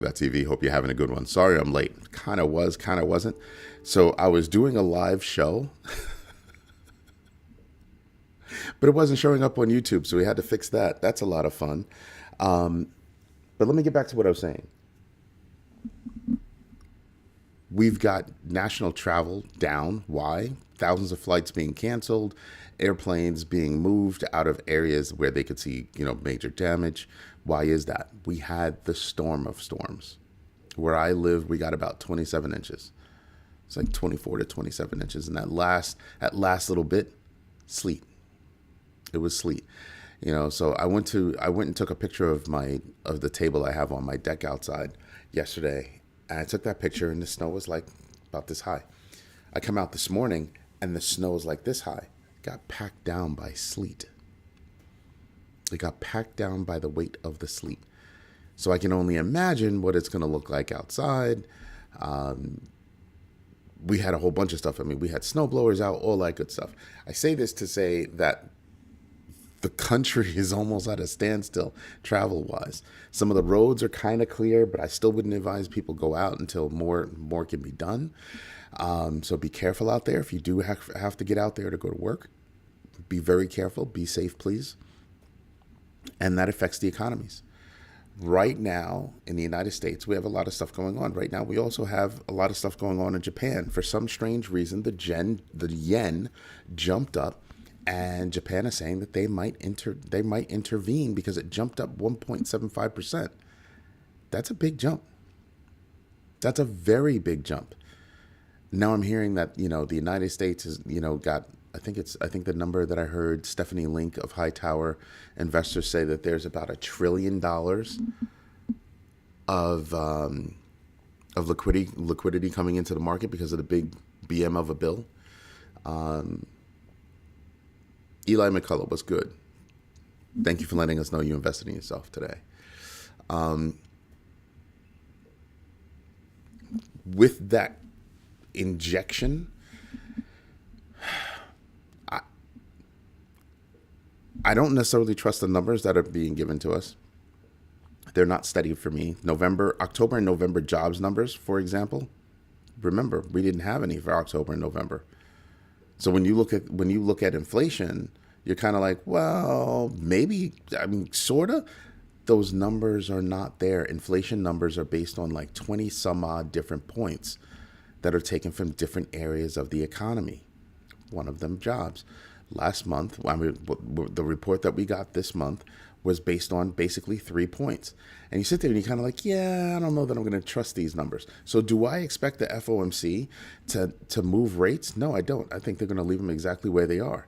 That TV. Hope you're having a good one. Sorry I'm late. Kind of was, kind of wasn't. So I was doing a live show, but it wasn't showing up on YouTube. So we had to fix that. That's a lot of fun. Um, but let me get back to what I was saying. We've got national travel down. Why? Thousands of flights being canceled, airplanes being moved out of areas where they could see, major damage. Why is that? We had the storm of storms. Where I live, we got about 27 inches. It's like 24 to 27 inches. And that last little bit, sleet. It was sleet. So I went and took a picture of the table I have on my deck outside yesterday. And I took that picture and the snow was like about this high. I come out this morning and the snow is like this high. It got packed down by sleet. It got packed down by the weight of the sleet. So I can only imagine what it's going to look like outside. We had a whole bunch of stuff. I mean, we had snow blowers out, all that good stuff. I say this to say that the country is almost at a standstill travel-wise. Some of the roads are kind of clear, but I still wouldn't advise people go out until more can be done. So be careful out there. If you do have to get out there to go to work, be very careful. Be safe, please. And that affects the economies. Right now in the United States, we have a lot of stuff going on. Right now, we also have a lot of stuff going on in Japan. For some strange reason, the yen jumped up. And Japan is saying that they might intervene because it jumped up 1.75%. That's a big jump. That's a very big jump. Now I'm hearing that, the United States has, got, I think the number that I heard Stephanie Link of Hightower Investors say that there's about $1 trillion of liquidity coming into the market because of the big BM of a bill. Eli McCullough, what's good? Thank you for letting us know you invested in yourself today. With that injection, I don't necessarily trust the numbers that are being given to us. They're not steady for me. October and November jobs numbers, for example. Remember, we didn't have any for October and November. So when you look at inflation, you're kind of like, well, maybe, sort of. Those numbers are not there. Inflation numbers are based on like 20 some odd different points that are taken from different areas of the economy. One of them jobs. Last month, the report that we got this month was based on basically 3 points. And you sit there and you're kind of like, yeah, I don't know that I'm going to trust these numbers. So do I expect the FOMC to move rates? No, I don't. I think they're going to leave them exactly where they are.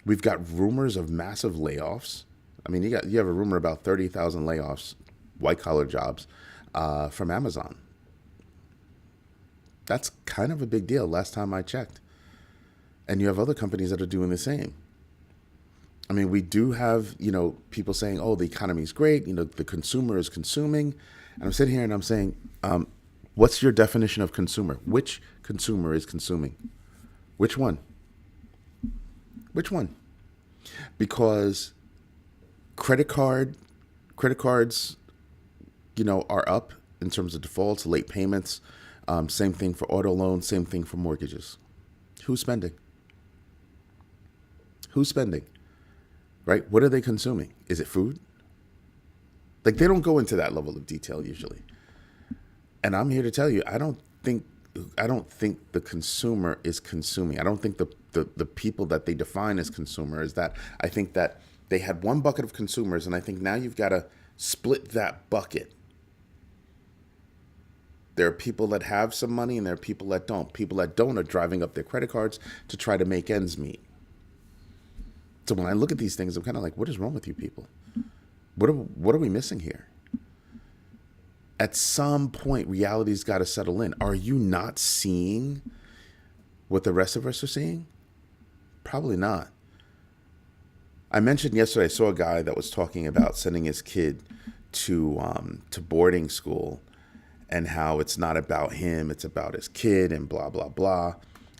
We've got rumors of massive layoffs. I mean, you have a rumor about 30,000 layoffs, white-collar jobs, from Amazon. That's kind of a big deal last time I checked. And you have other companies that are doing the same. I mean, we do have, people saying, oh, the economy's great, the consumer is consuming. And I'm sitting here and I'm saying, what's your definition of consumer? Which consumer is consuming? Which one? Which one? Because credit cards, are up in terms of defaults, late payments. Same thing for auto loans, same thing for mortgages. Who's spending? Who's spending? Right? What are they consuming? Is it food? Like, they don't go into that level of detail usually. And I'm here to tell you, I don't think the consumer is consuming. I don't think the people that they define as consumer is that. I think that they had one bucket of consumers, and I think now you've got to split that bucket. There are people that have some money and there are people that don't. People that don't are driving up their credit cards to try to make ends meet. So when I look at these things, I'm kind of like, what is wrong with you people? What are we missing here? At some point, reality's got to settle in. Are you not seeing what the rest of us are seeing? Probably not. I mentioned yesterday, I saw a guy that was talking about sending his kid to boarding school and how it's not about him, it's about his kid and blah, blah, blah.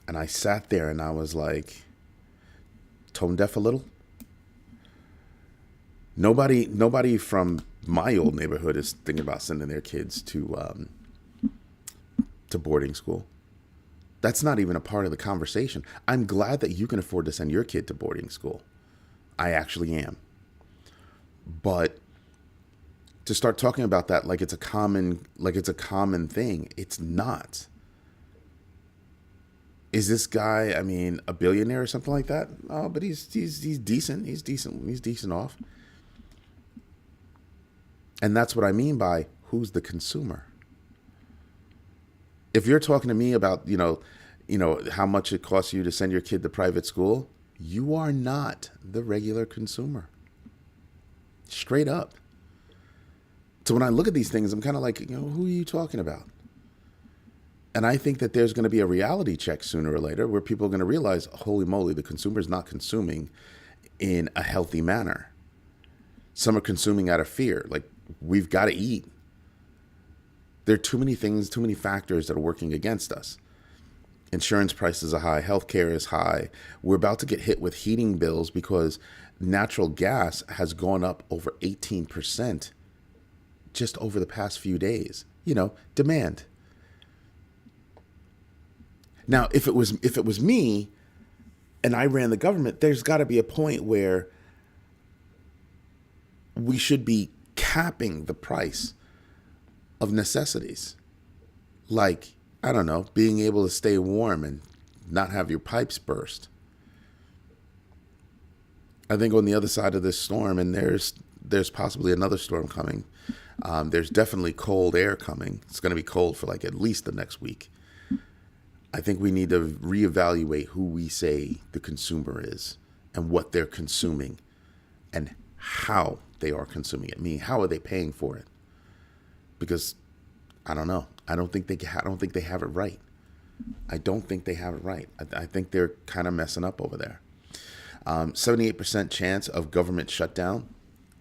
And I sat there and I was like, tone deaf a little. Nobody from my old neighborhood is thinking about sending their kids to boarding school. That's not even a part of the conversation. I'm glad that you can afford to send your kid to boarding school. I actually am. But to start talking about that like it's a common thing, it's not. Is this guy, I mean, a billionaire or something like that? Oh, but he's decent. He's decent off. And that's what I mean by who's the consumer. If you're talking to me about, how much it costs you to send your kid to private school, you are not the regular consumer. Straight up. So when I look at these things, I'm kind of like, who are you talking about? And I think that there's going to be a reality check sooner or later where people are going to realize, holy moly, the consumer is not consuming in a healthy manner. Some are consuming out of fear. Like, we've got to eat. There are too many things, too many factors that are working against us. Insurance prices are high. Healthcare is high. We're about to get hit with heating bills because natural gas has gone up over 18% just over the past few days. Demand. Now, if it was me and I ran the government, there's got to be a point where we should be capping the price of necessities. Like, I don't know, being able to stay warm and not have your pipes burst. I think on the other side of this storm, and there's possibly another storm coming, there's definitely cold air coming. It's going to be cold for like at least the next week. I think we need to reevaluate who we say the consumer is and what they're consuming and how they are consuming it. Meaning, how are they paying for it? Because I don't know. I don't think they have it right. I don't think they have it right. I think they're kind of messing up over there. 78% chance of government shutdown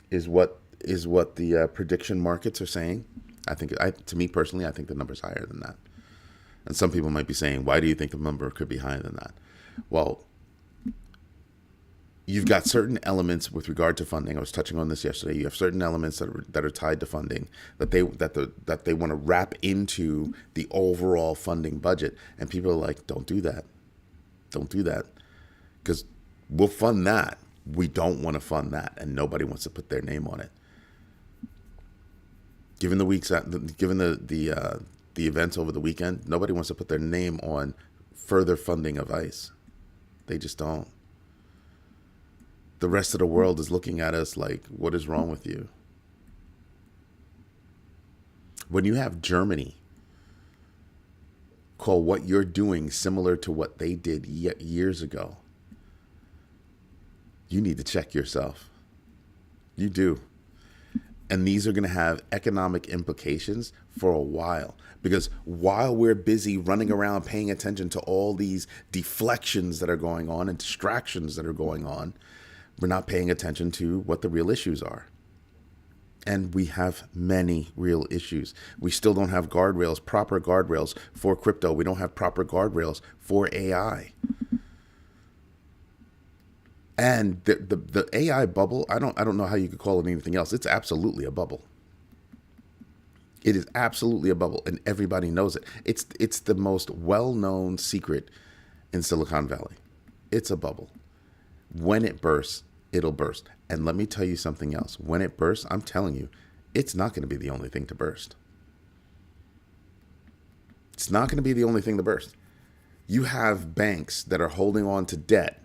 is what the prediction markets are saying. To me personally, I think the number's higher than that. And some people might be saying, why do you think the number could be higher than that? Well, you've got certain elements with regard to funding. I was touching on this yesterday. You have certain elements that are tied to funding that they want to wrap into the overall funding budget. And people are like, don't do that. Don't do that. Because we'll fund that. We don't want to fund that. And nobody wants to put their name on it. Given the events over the weekend, nobody wants to put their name on further funding of ICE. They just don't. The rest of the world is looking at us like, what is wrong with you? When you have Germany call what you're doing similar to what they did years ago, you need to check yourself. You do. And these are going to have economic implications for a while. Because while we're busy running around paying attention to all these deflections that are going on and distractions that are going on, we're not paying attention to what the real issues are. And we have many real issues. We still don't have proper guardrails for crypto. We don't have proper guardrails for AI. And the AI bubble, I don't know how you could call it anything else. It's absolutely a bubble. It is absolutely a bubble, and everybody knows it. It's the most well-known secret in Silicon Valley. It's a bubble. When it bursts, it'll burst. And let me tell you something else. When it bursts, I'm telling you, it's not going to be the only thing to burst. It's not going to be the only thing to burst. You have banks that are holding on to debt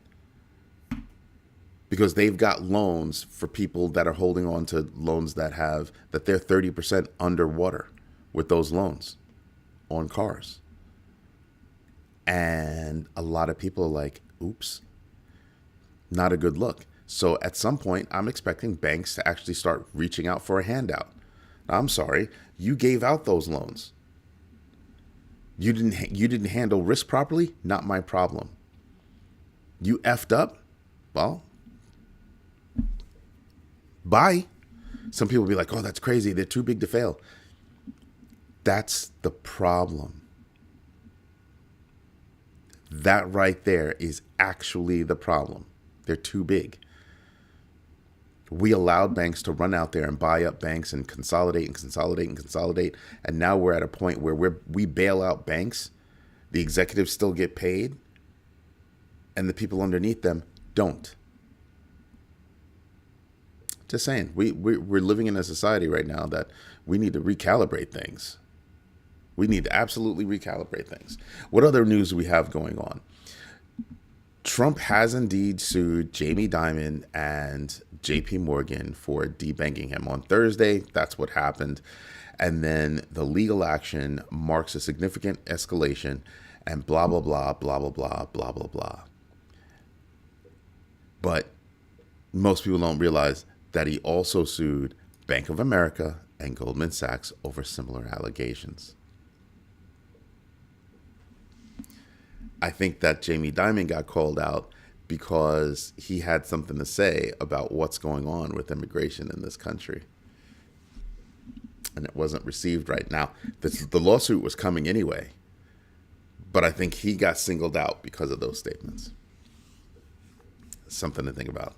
because they've got loans for people that are holding on to loans that they're 30% underwater with those loans on cars. And a lot of people are like, oops, not a good look. So at some point, I'm expecting banks to actually start reaching out for a handout. Now, I'm sorry, you gave out those loans. You didn't handle risk properly, not my problem. You effed up, well, bye. Some people will be like, oh, that's crazy. They're too big to fail. That's the problem. That right there is actually the problem. They're too big. We allowed banks to run out there and buy up banks and consolidate and consolidate and consolidate. And now we're at a point where we bail out banks. The executives still get paid, and the people underneath them don't. Just saying, we're living in a society right now that we need to recalibrate things. We need to absolutely recalibrate things. What other news do we have going on? Trump has indeed sued Jamie Dimon and JP Morgan for debanking him on Thursday. That's what happened. And then the legal action marks a significant escalation and blah, blah, blah, blah, blah, blah, blah, blah, blah. But most people don't realize that he also sued Bank of America and Goldman Sachs over similar allegations. I think that Jamie Dimon got called out because he had something to say about what's going on with immigration in this country. And it wasn't received right. Now, the lawsuit was coming anyway, but I think he got singled out because of those statements. Something to think about.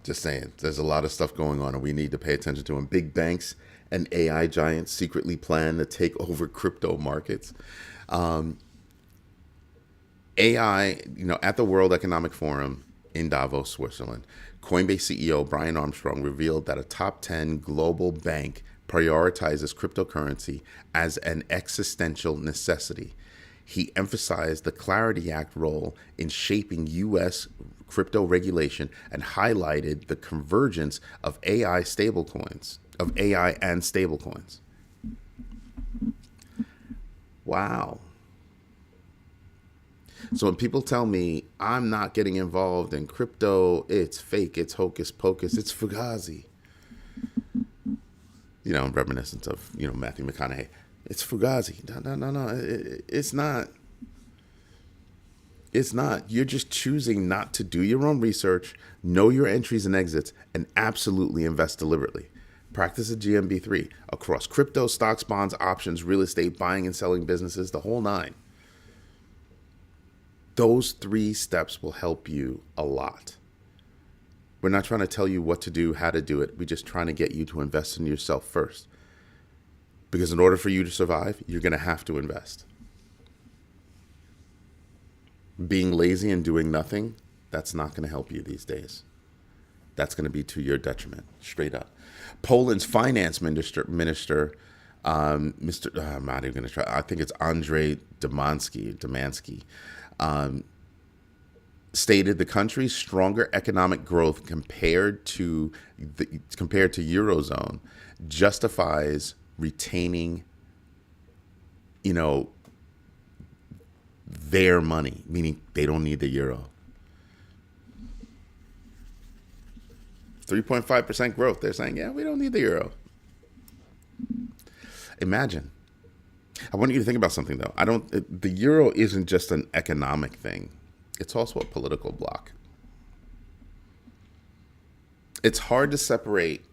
Just saying, there's a lot of stuff going on and we need to pay attention to them. Big banks and AI giants secretly plan to take over crypto markets. AI, at the World Economic Forum in Davos, Switzerland, Coinbase CEO Brian Armstrong revealed that a top 10 global bank prioritizes cryptocurrency as an existential necessity. He emphasized the Clarity Act role in shaping U.S. crypto regulation and highlighted the convergence of AI and stablecoins. Wow. So when people tell me I'm not getting involved in crypto, it's fake, it's hocus pocus, it's fugazi. Reminiscent of, Matthew McConaughey. It's fugazi. No. It's not. It's not. You're just choosing not to do your own research, know your entries and exits, and absolutely invest deliberately. Practice a GMB3 across crypto, stocks, bonds, options, real estate, buying and selling businesses, the whole nine. Those 3 steps will help you a lot. We're not trying to tell you what to do, how to do it. We're just trying to get you to invest in yourself first. Because in order for you to survive, you're going to have to invest. Being lazy and doing nothing, that's not going to help you these days. That's going to be to your detriment, straight up. Poland's finance minister, I'm not even going to try. I think it's Andrzej Domansky, stated the country's stronger economic growth compared to Eurozone justifies retaining, their money, meaning they don't need the euro. 3.5% growth. They're saying, yeah, we don't need the euro. Imagine. I want you to think about something, though. The euro isn't just an economic thing. It's also a political block. It's hard to separate,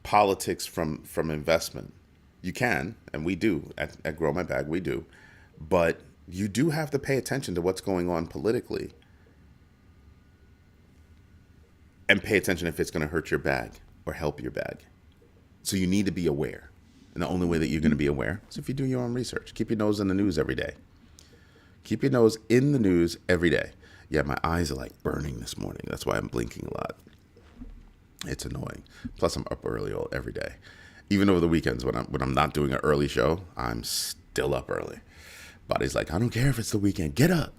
politics from investment. You can, and we do. At Grow My Bag, we do. But you do have to pay attention to what's going on politically. And pay attention if it's going to hurt your bag or help your bag. So you need to be aware. And the only way that you're going to be aware is if you do your own research. Keep your nose in the news every day. Keep your nose in the news every day. Yeah, my eyes are like burning this morning. That's why I'm blinking a lot. It's annoying. Plus, I'm up early every day. Even over the weekends when I'm not doing an early show, I'm still up early. Body's like, I don't care if it's the weekend. Get up.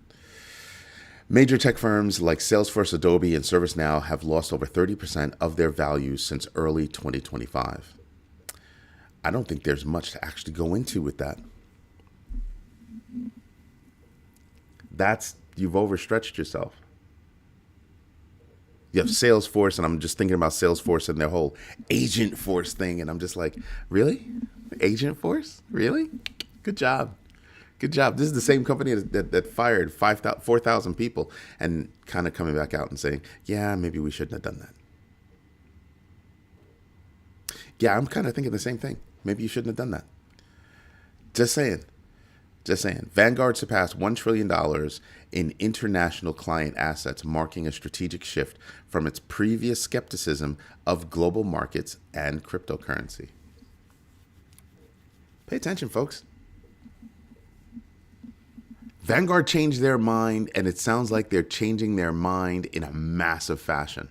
Major tech firms like Salesforce, Adobe, and ServiceNow have lost over 30% of their value since early 2025. I don't think there's much to actually go into with that. You've overstretched yourself. You have Salesforce, and I'm just thinking about Salesforce and their whole Agent Force thing, and I'm just like, really? Agent Force? Really? Good job. Good job. This is the same company that fired 4,000 people and kind of coming back out and saying, yeah, maybe we shouldn't have done that. Yeah, I'm kind of thinking the same thing. Maybe you shouldn't have done that. Just saying. Just saying. Vanguard surpassed $1 trillion in international client assets, marking a strategic shift from its previous skepticism of global markets and cryptocurrency. Pay attention, folks. Vanguard changed their mind, and it sounds like they're changing their mind in a massive fashion.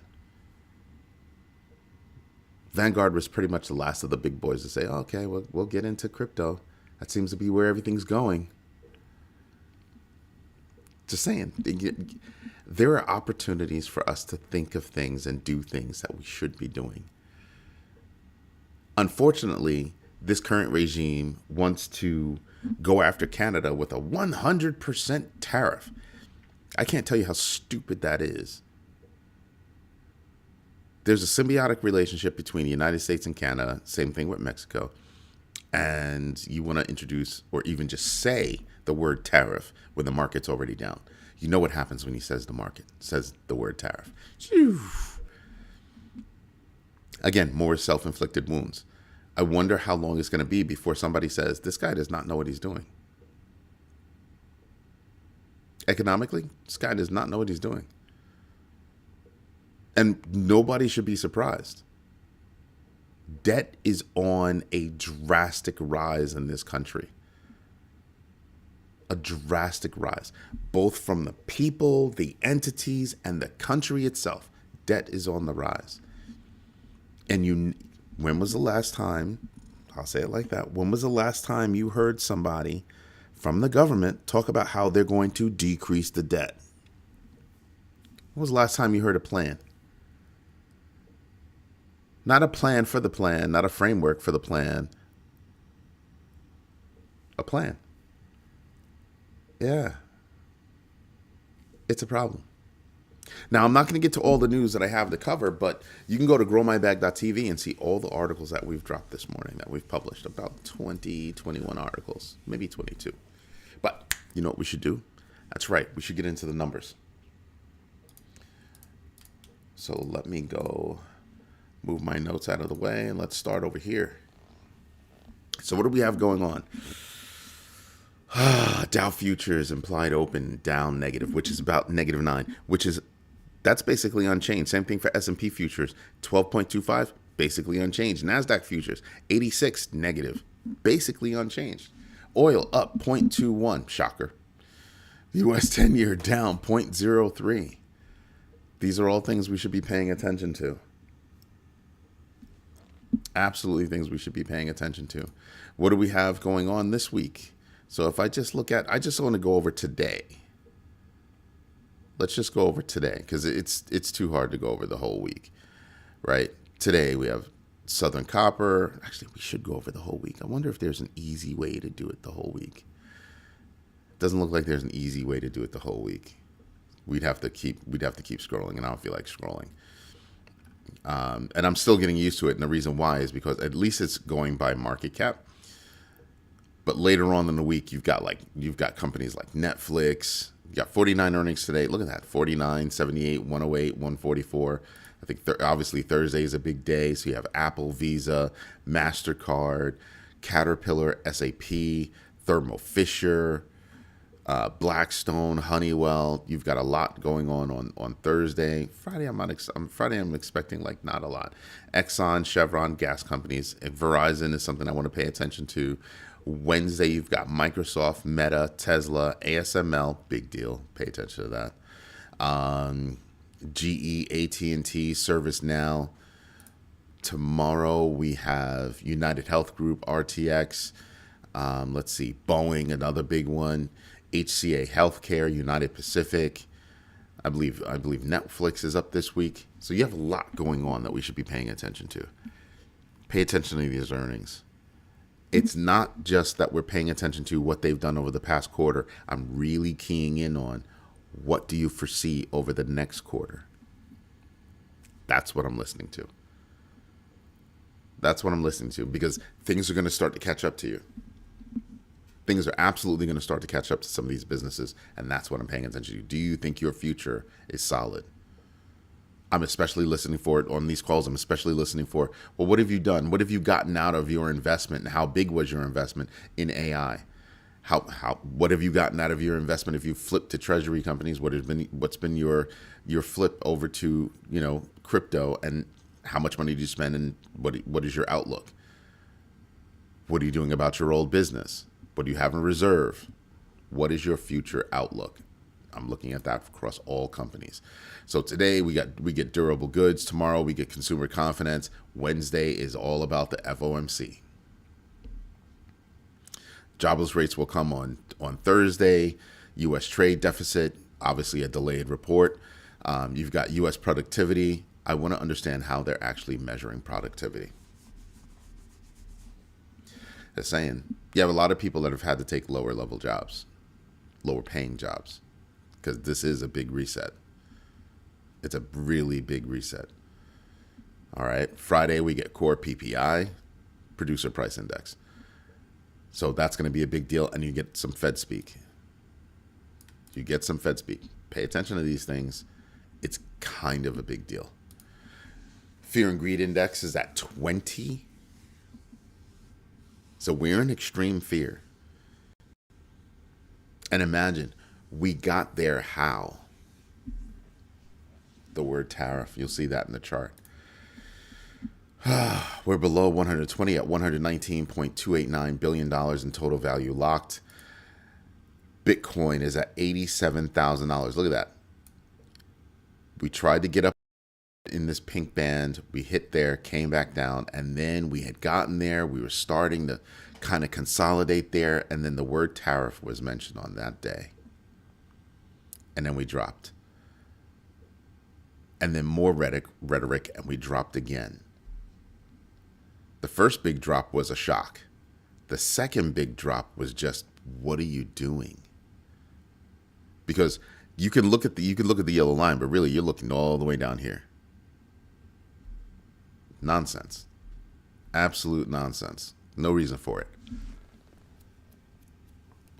Vanguard was pretty much the last of the big boys to say, okay, we'll get into crypto. That seems to be where everything's going. Just saying, there are opportunities for us to think of things and do things that we should be doing. Unfortunately, this current regime wants to go after Canada with a 100% tariff. I can't tell you how stupid that is. There's a symbiotic relationship between the United States and Canada, same thing with Mexico. And you want to introduce or even just say the word tariff when the market's already down. You know what happens when he says the word tariff. Again, more self-inflicted wounds. I wonder how long it's going to be before somebody says, this guy does not know what he's doing. Economically, this guy does not know what he's doing. And nobody should be surprised. Debt is on a drastic rise in this country. A drastic rise, both from the people, the entities, and the country itself. Debt is on the rise. And when was the last time, I'll say it like that, when was the last time you heard somebody from the government talk about how they're going to decrease the debt? When was the last time you heard a plan? Not a plan for the plan, not a framework for the plan. A plan. Yeah. It's a problem. Now, I'm not going to get to all the news that I have to cover, but you can go to growmybag.tv and see all the articles that we've dropped this morning, that we've published. About 20, 21 articles, maybe 22. But you know what we should do? That's right. We should get into the numbers. So let me go move my notes out of the way, and let's start over here. So what do we have going on? Dow futures implied open down negative, which is about -9, that's basically unchanged. Same thing for S&P futures, 12.25, basically unchanged. NASDAQ futures, 86 negative, basically unchanged. Oil up 0.21, shocker. US 10-year down 0.03. These are all things we should be paying attention to. Absolutely things we should be paying attention to. What do we have going on this week? So if I just look at, I just want to go over today. Let's just go over today because it's too hard to go over the whole week, right? Today we have Southern Copper. Actually, we should go over the whole week. I wonder if there's an easy way to do it the whole week. Doesn't look like there's an easy way to do it the whole week. We'd have to keep scrolling, and I don't feel like scrolling. And I'm still getting used to it, and the reason why is because at least it's going by market cap. But later on in the week, you've got companies like Netflix. You got 49 earnings today. Look at that, 49, 78, 108, 144. I think obviously Thursday is a big day, so you have Apple, Visa, MasterCard, Caterpillar, SAP, Thermo Fisher, Blackstone, Honeywell. You've got a lot going on Thursday. Friday, I'm expecting like not a lot. Exxon, Chevron, gas companies. Verizon is something I want to pay attention to. Wednesday, you've got Microsoft, Meta, Tesla, ASML, big deal. Pay attention to that. GE, AT&T, ServiceNow. Tomorrow, we have United Health Group, RTX. Let's see, Boeing, another big one. HCA Healthcare, United Pacific. I believe Netflix is up this week. So you have a lot going on that we should be paying attention to. Pay attention to these earnings. It's not just that we're paying attention to what they've done over the past quarter. I'm really keying in on what do you foresee over the next quarter. That's what I'm listening to. That's what I'm listening to because things are going to start to catch up to you. Things are absolutely going to start to catch up to some of these businesses, and that's what I'm paying attention to. Do you think your future is solid? I'm especially listening for it on these calls. I'm especially listening for, well, what have you done? What have you gotten out of your investment, and how big was your investment in AI? What have you gotten out of your investment? If you flipped to treasury companies, what's been your flip over to, crypto, and how much money do you spend, and what is your outlook? What are you doing about your old business? What do you have in reserve? What is your future outlook? I'm looking at that across all companies. So today we get durable goods. Tomorrow we get consumer confidence. Wednesday is all about the FOMC. Jobless rates will come on Thursday. U.S. trade deficit, obviously a delayed report. You've got U.S. productivity. I want to understand how they're actually measuring productivity. They're saying you have a lot of people that have had to take lower level jobs, lower paying jobs, because this is a big reset. It's a really big reset. All right. Friday, we get core PPI, producer price index. So that's going to be a big deal. And you get some Fed speak. Pay attention to these things. It's kind of a big deal. Fear and greed index is at 20. So we're in extreme fear. And imagine, we got there how? The word tariff. You'll see that in the chart. We're below 120 at $119.289 billion in total value locked. Bitcoin is at $87,000. Look at that. We tried to get up in this pink band. We hit there, came back down, and then we had gotten there. We were starting to kind of consolidate there, and then the word tariff was mentioned on that day. And then we dropped. And then more rhetoric, and we dropped again. The first big drop was a shock. The second big drop was just, what are you doing? Because you can look at the yellow line, but really you're looking all the way down here. Nonsense. Absolute nonsense. No reason for it.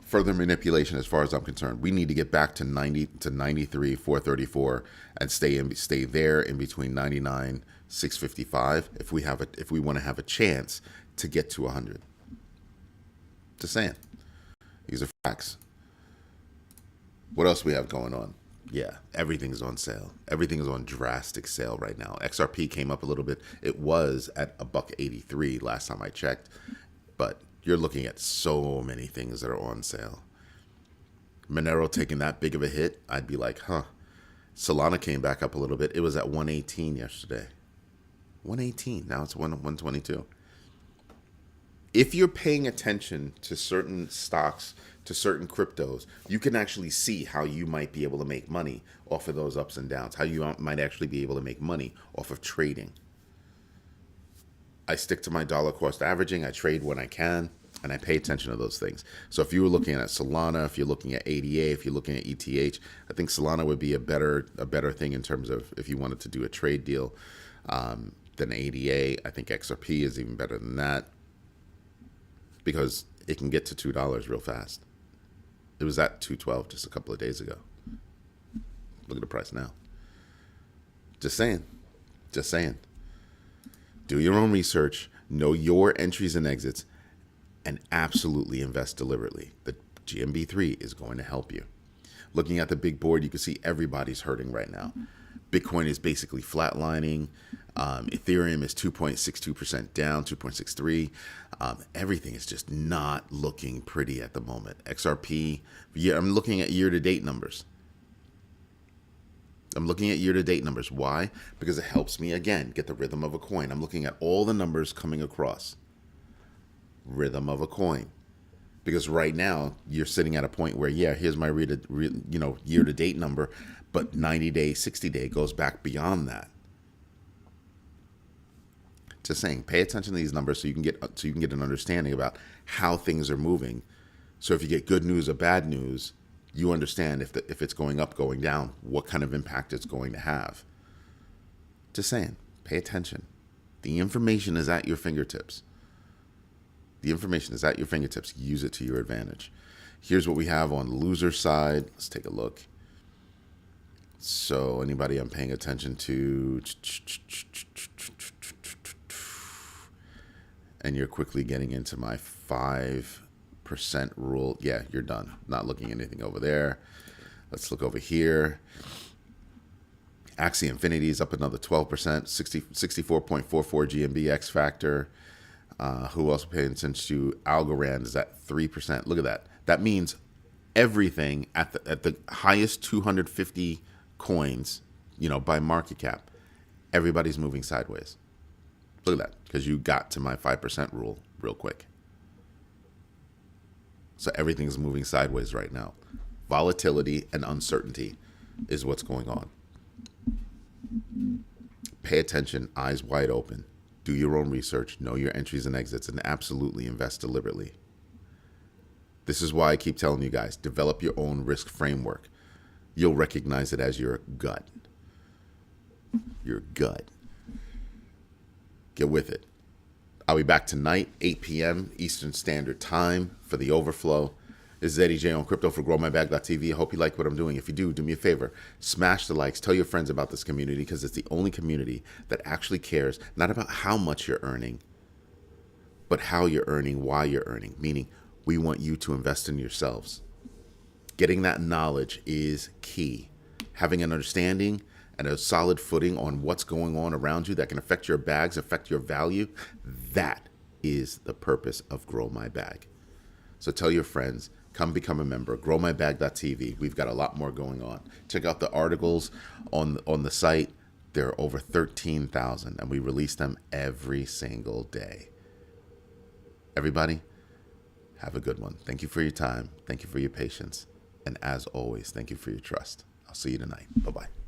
Further manipulation as far as I'm concerned. We need to get back to 90 to 93, 434 and stay there in between 99, 655 if we want to have a chance to get to 100. Just saying. These are facts. What else we have going on? Yeah, everything's on sale. Everything is on drastic sale right now. XRP came up a little bit. It was at $1.83 last time I checked, but you're looking at so many things that are on sale. Monero taking that big of a hit, I'd be like, huh. Solana came back up a little bit. It was at 118 yesterday. 118. Now it's 122. If you're paying attention to certain stocks, to certain cryptos, you can actually see how you might be able to make money off of those ups and downs, how you might actually be able to make money off of trading. I stick to my dollar cost averaging. I trade when I can, and I pay attention to those things. So if you were looking at Solana, if you're looking at ADA, if you're looking at ETH, I think Solana would be a better thing in terms of if you wanted to do a trade deal than ADA. I think XRP is even better than that because it can get to $2 real fast. It was at $2.12 just a couple of days ago. Look at the price now. Just saying. Just saying. Do your own research, know your entries and exits, and absolutely invest deliberately. The GMB3 is going to help you. Looking at the big board, you can see everybody's hurting right now. Bitcoin is basically flatlining. Ethereum is 2.62% down, 2.63. Everything is just not looking pretty at the moment. XRP, I'm looking at year-to-date numbers. Why? Because it helps me, again, get the rhythm of a coin. I'm looking at all the numbers coming across. Rhythm of a coin. Because right now, you're sitting at a point where, yeah, here's my year-to-date number, but 90-day, 60-day goes back beyond that. Just saying, pay attention to these numbers so you can get an understanding about how things are moving. So if you get good news or bad news, you understand if it's going up, going down, what kind of impact it's going to have. Just saying, pay attention. The information is at your fingertips. Use it to your advantage. Here's what we have on the loser side. Let's take a look. So anybody I'm paying attention to, and you're quickly getting into my 5% 5% rule. Yeah, you're done. Not looking at anything over there. Let's look over here. Axie Infinity is up another 12%, 64.44 GMB X Factor. Who else paying attention to? Algorand is at 3%. Look at that. That means everything at the highest 250 coins, by market cap, everybody's moving sideways. Look at that, because you got to my 5% rule real quick. So everything's moving sideways right now. Volatility and uncertainty is what's going on. Pay attention, eyes wide open. Do your own research, know your entries and exits, and absolutely invest deliberately. This is why I keep telling you guys, develop your own risk framework. You'll recognize it as your gut. Your gut. Get with it. I'll be back tonight, 8 p.m. Eastern Standard Time for the overflow. This is Eddie J on Crypto for GrowMyBag.tv. I hope you like what I'm doing. If you do me a favor. Smash the likes. Tell your friends about this community, because it's the only community that actually cares, not about how much you're earning, but how you're earning, why you're earning. Meaning, we want you to invest in yourselves. Getting that knowledge is key. Having an understanding and a solid footing on what's going on around you that can affect your bags, affect your value, that is the purpose of Grow My Bag. So tell your friends, come become a member. GrowMyBag.tv. We've got a lot more going on. Check out the articles on the site. There are over 13,000, and we release them every single day. Everybody, have a good one. Thank you for your time. Thank you for your patience. And as always, thank you for your trust. I'll see you tonight. Bye-bye.